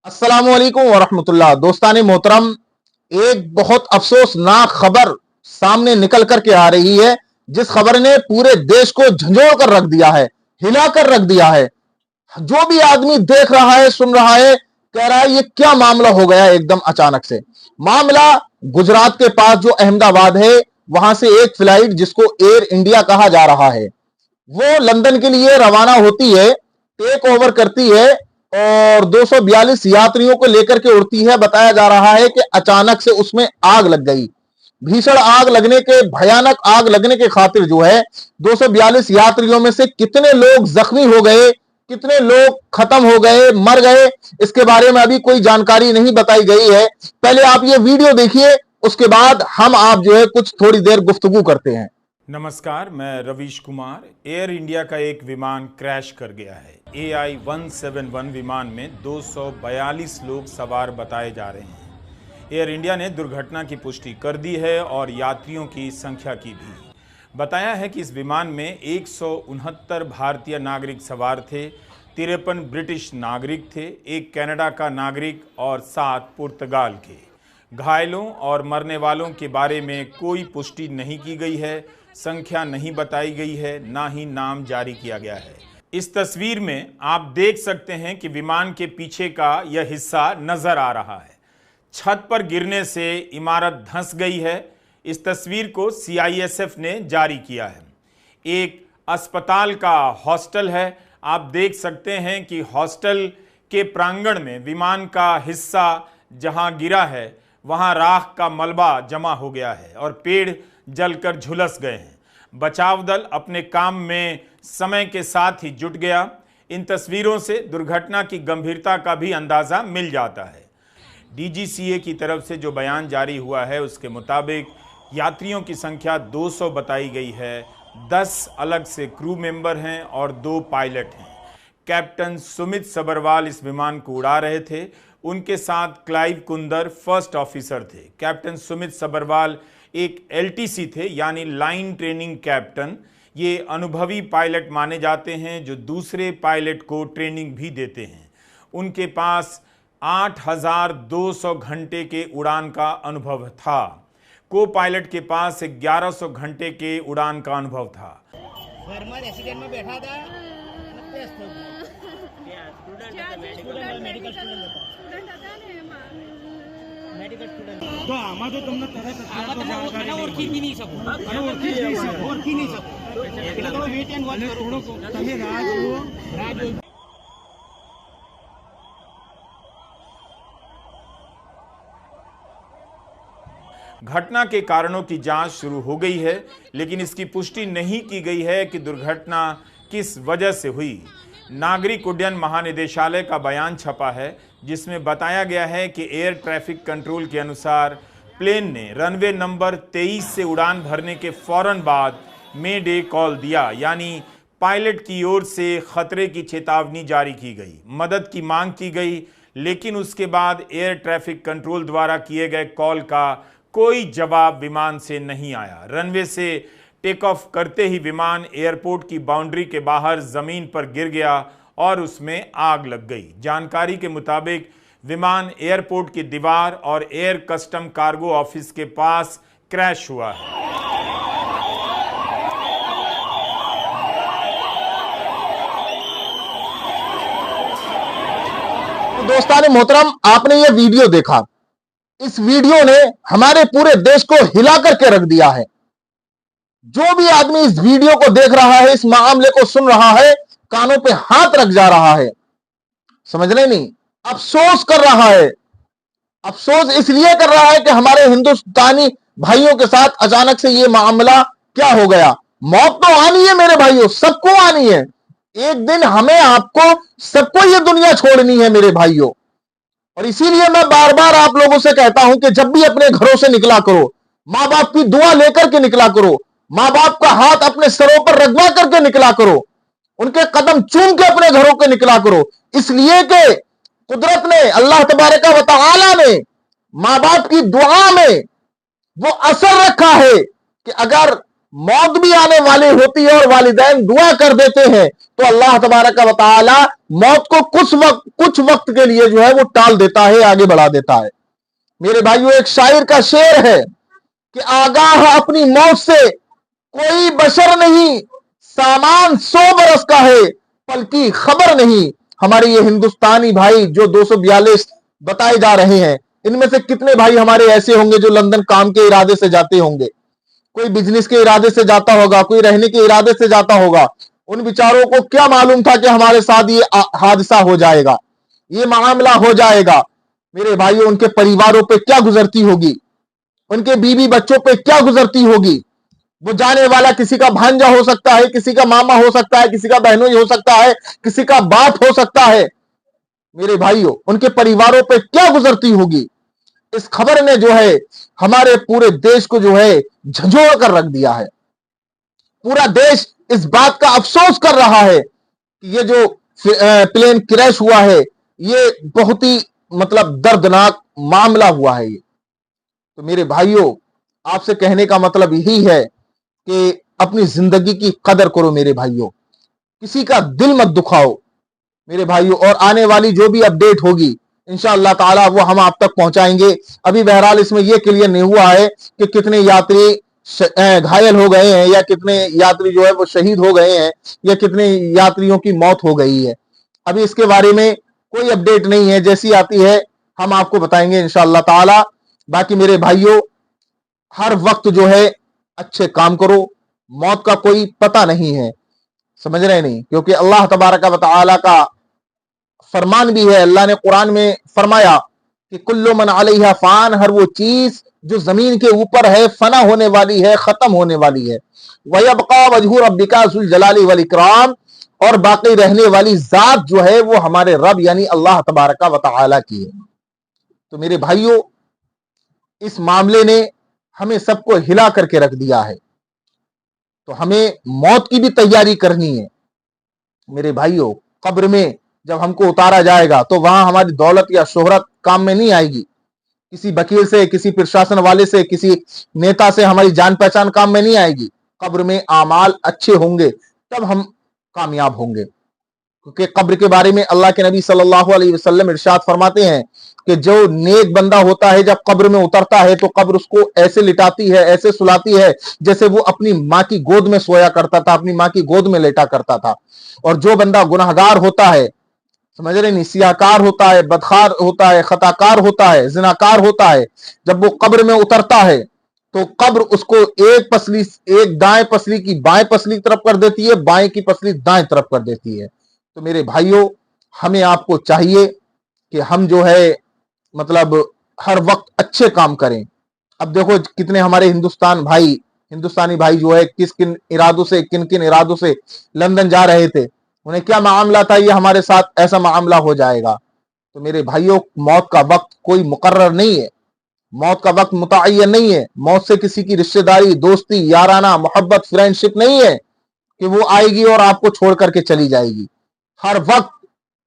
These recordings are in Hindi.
अस्सलाम वालेकुम वरहमतुल्लाह। दोस्तान मोहतरम, एक बहुत अफसोसनाक खबर सामने निकल करके आ रही है, जिस खबर ने पूरे देश को झंझोड़ कर रख दिया है, हिला कर रख दिया है। जो भी आदमी देख रहा है, सुन रहा है, कह रहा है ये क्या मामला हो गया एकदम अचानक से। मामला गुजरात के पास जो अहमदाबाद है, वहां से एक फ्लाइट जिसको एयर इंडिया कहा जा रहा है, वो लंदन के लिए रवाना होती है, टेक ओवर करती है और 242 यात्रियों को लेकर के उड़ती है। बताया जा रहा है कि अचानक से उसमें आग लग गई। भीषण आग लगने के, भयानक आग लगने के खातिर जो है 242 यात्रियों में से कितने लोग जख्मी हो गए, कितने लोग खत्म हो गए, मर गए, इसके बारे में अभी कोई जानकारी नहीं बताई गई है। पहले आप ये वीडियो देखिए, उसके बाद हम आप जो है कुछ थोड़ी देर गुफ्तगू करते हैं। नमस्कार, मैं रवीश कुमार। एयर इंडिया का एक विमान क्रैश कर गया है। AI-171 विमान में 242 लोग सवार बताए जा रहे हैं। एयर इंडिया ने दुर्घटना की पुष्टि कर दी है और यात्रियों की संख्या की भी। बताया है कि इस विमान में 169 भारतीय नागरिक सवार थे, 53 ब्रिटिश नागरिक थे, एक कनाडा का नागरिक और 7 पुर्तगाल के। घायलों और मरने वालों के बारे में कोई पुष्टि नहीं की गई है, संख्या नहीं बताई गई है, ना ही नाम जारी किया गया है। इस तस्वीर में आप देख सकते हैं कि विमान के पीछे का यह हिस्सा नजर आ रहा है। छत पर गिरने से इमारत धंस गई है। इस तस्वीर को CISF ने जारी किया है। एक अस्पताल का हॉस्टल है। आप देख सकते हैं कि हॉस्टल के प्रांगण में विमान का हिस्सा जहां गिरा है, वहां राख का मलबा जमा हो गया है और पेड़ जलकर झुलस गए हैं। बचाव दल अपने काम में समय के साथ ही जुट गया। इन तस्वीरों से दुर्घटना की गंभीरता का भी अंदाजा मिल जाता है। DGCA की तरफ से जो बयान जारी हुआ है, उसके मुताबिक यात्रियों की संख्या 200 बताई गई है। 10 अलग से क्रू मेंबर हैं और 2 पायलट हैं। कैप्टन सुमित सबरवाल इस विमान को उड़ा रहे थे। उनके साथ क्लाइव कुंदर फर्स्ट ऑफिसर थे। कैप्टन सुमित सबरवाल एक LTC थे, यानी लाइन ट्रेनिंग कैप्टन। ये अनुभवी पायलट माने जाते हैं जो दूसरे पायलट को ट्रेनिंग भी देते हैं। उनके पास 8,200 घंटे के उड़ान का अनुभव था। को पायलट के पास 1100 घंटे के उड़ान का अनुभव था। एक्सीडेंट में बैठा था, मेडिकल स्टूडेंट तो आमा तो तुमने तरह ओळखी नहीं सको अरे ओळखी नहीं सको એટલે થોડો વેટ એન્ડ વોચ કરો તમે રાહ જુઓ घटना के कारणों की जांच शुरू हो गई है, लेकिन इसकी पुष्टि नहीं की गई है कि दुर्घटना किस वजह से हुई। नागरिक उड्डयन महानिदेशालय का बयान छपा है, जिसमें बताया गया है कि एयर ट्रैफिक कंट्रोल के अनुसार प्लेन ने रनवे नंबर 23 से उड़ान भरने के फौरन बाद मे डे कॉल दिया, यानी पायलट की ओर से खतरे की चेतावनी जारी की गई, मदद की मांग की गई। लेकिन उसके बाद एयर ट्रैफिक कंट्रोल द्वारा किए गए कॉल का कोई जवाब विमान से नहीं आया। रनवे से टेक ऑफ करते ही विमान एयरपोर्ट की बाउंड्री के बाहर जमीन पर गिर गया और उसमें आग लग गई। जानकारी के मुताबिक विमान एयरपोर्ट की दीवार और एयर कस्टम कार्गो ऑफिस के पास क्रैश हुआ है। तो दोस्तान मोहतरम, आपने ये वीडियो देखा। इस वीडियो ने हमारे पूरे देश को हिला करके रख दिया है। जो भी आदमी इस वीडियो को देख रहा है, इस मामले को सुन रहा है, कानों पे हाथ रख जा रहा है। समझ रहे नहीं, अफसोस कर रहा है। अफसोस इसलिए कर रहा है कि हमारे हिंदुस्तानी भाइयों के साथ अचानक से ये मामला क्या हो गया। मौत तो आनी है मेरे भाइयों, सबको आनी है। एक दिन हमें, आपको, सबको ये दुनिया छोड़नी है मेरे भाइयों। और इसीलिए मैं बार बार आप लोगों से कहता हूं कि जब भी अपने घरों से निकला करो, मां बाप की दुआ लेकर के निकला करो, मां बाप का हाथ अपने सरों पर रगवा करके निकला करो, उनके कदम चूम के अपने घरों के निकला करो। इसलिए कि कुदरत ने, अल्लाह तबारक व तआला ने मां बाप की दुआ में वो असर रखा है कि अगर मौत भी आने वाली होती है और वालिदैन दुआ कर देते हैं तो अल्लाह तबारक व तआला मौत को कुछ वक्त के लिए जो है वो टाल देता है, आगे बढ़ा देता है। मेरे भाइयों, एक शायर का शेर है कि आगाह अपनी मौत से कोई बशर नहीं, सामान 100 बरस का है, पल की खबर नहीं। हमारे ये हिंदुस्तानी भाई जो 242 बताए जा रहे हैं, इनमें से कितने भाई हमारे ऐसे होंगे जो लंदन काम के इरादे से जाते होंगे, कोई बिजनेस के इरादे से जाता होगा, कोई रहने के इरादे से जाता होगा। उन बेचारों को क्या मालूम था कि हमारे साथ ये हादसा हो जाएगा, ये मामला हो जाएगा। मेरे भाइयों, उनके परिवारों पे क्या गुजरती होगी, उनके बीवी बच्चों पे क्या गुजरती होगी। वो जाने वाला किसी का भांजा हो सकता है, किसी का मामा हो सकता है, किसी का बहनोई हो सकता है, किसी का बाप हो सकता है। मेरे भाइयों, उनके परिवारों पे क्या गुजरती होगी। इस खबर ने जो है हमारे पूरे देश को जो है झंझोड़ कर रख दिया है। पूरा देश इस बात का अफसोस कर रहा है कि ये जो प्लेन क्रैश हुआ है, ये बहुत ही मतलब दर्दनाक मामला हुआ है। ये तो मेरे भाइयों, आपसे कहने का मतलब यही है कि अपनी जिंदगी की कदर करो मेरे भाइयों, किसी का दिल मत दुखाओ मेरे भाइयों। और आने वाली जो भी अपडेट होगी इंशाअल्लाह ताला वो हम आप तक पहुंचाएंगे। अभी बहरहाल इसमें यह क्लियर नहीं हुआ है कि कितने यात्री घायल हो गए हैं या कितने यात्री जो है वो शहीद हो गए हैं या कितने यात्रियों की मौत हो गई है। अभी इसके बारे में कोई अपडेट नहीं है, जैसी आती है हम आपको बताएंगे इंशाअल्लाह ताला। बाकी मेरे भाइयों, हर वक्त जो है अच्छे काम करो, मौत का कोई पता नहीं है, समझ रहे नहीं, क्योंकि अल्लाह तबारक व तआला का फरमान भी है। अल्लाह ने कुरान में फरमाया कि कुल्लु मन अलैहा फान, हर वो चीज जो जमीन के ऊपर है फना होने वाली है, खत्म होने वाली है। वयबका वजहू रब्बिका जुल जलाली वल इकराम, और बाकी रहने वाली जात जो है वो हमारे रब यानी अल्लाह तबारक व तआला की है। तो मेरे भाइयों, इस मामले ने हमें सबको हिला करके रख दिया है, तो हमें मौत की भी तैयारी करनी है मेरे भाइयों। कब्र में जब हमको उतारा जाएगा तो वहां हमारी दौलत या शोहरत काम में नहीं आएगी, किसी वकील से, किसी प्रशासन वाले से, किसी नेता से हमारी जान पहचान काम में नहीं आएगी। कब्र में आमाल अच्छे होंगे तब हम कामयाब होंगे, क्योंकि कब्र के बारे में अल्लाह के नबी सल्लल्लाहु अलैहि वसल्लम इरशाद फरमाते हैं कि जो नेक बंदा होता है जब कब्र में उतरता है तो कब्र उसको ऐसे लिटाती है, ऐसे सुलाती है जैसे वो अपनी माँ की गोद में सोया करता था, अपनी माँ की गोद में लेटा करता था। और जो बंदा गुनाहगार होता है, समझ रहे नहीं, सियाकार होता है, बदकार होता है, खताकार होता है, जिनाकार होता है, जब वो कब्र में उतरता है तो कब्र उसको एक दाएं पसली की बाएं पसली तरफ कर देती है, बाएं की पसली दाएं तरफ कर देती है। तो मेरे भाइयों, हमें आपको चाहिए कि हम जो है मतलब हर वक्त अच्छे काम करें। अब देखो कितने हमारे हिंदुस्तानी भाई जो है किन किन इरादों से लंदन जा रहे थे, उन्हें क्या मामला था ये हमारे साथ ऐसा मामला हो जाएगा। तो मेरे भाइयों, मौत का वक्त कोई मुकर्रर नहीं है, मौत का वक्त मुतअय्यन नहीं है। मौत से किसी की रिश्तेदारी, दोस्ती, याराना, मोहब्बत, फ्रेंडशिप नहीं है कि वो आएगी और आपको छोड़ करके चली जाएगी। हर वक्त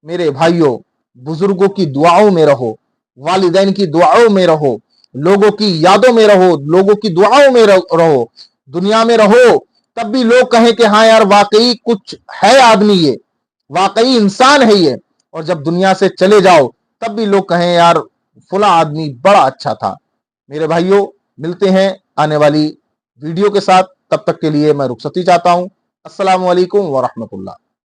मेरे भाइयों बुजुर्गों की दुआओं में रहो, वालिदैन की दुआओं में रहो, लोगों की यादों में रहो, लोगों की दुआओं में रहो, दुनिया में रहो, तब भी लोग कहें कि हाँ यार वाकई कुछ है आदमी, ये वाकई इंसान है ये। और जब दुनिया से चले जाओ तब भी लोग कहें यार फला आदमी बड़ा अच्छा था। मेरे भाइयों, मिलते हैं आने वाली वीडियो के साथ, तब तक के लिए मैं रुखसती चाहता हूं। अस्सलामु अलैकुम व रहमतुल्लाह।